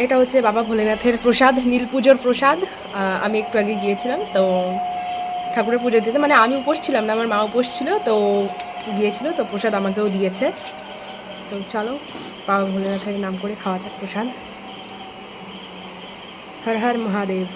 এটা হচ্ছে বাবা ভোলেনাথের প্রসাদ, নীল পুজোর প্রসাদ। আমি একটু আগে গিয়েছিলাম তো ঠাকুরের পুজো দিতে, মানে আমি উপোস ছিলাম না, আমার মা উপোস ছিল, তো গিয়েছিল, তো প্রসাদ আমাকেও দিয়েছে। তো চলো বাবা ভোলেনাথের নাম করে খাওয়া যাক প্রসাদ। হর হর মহাদেব।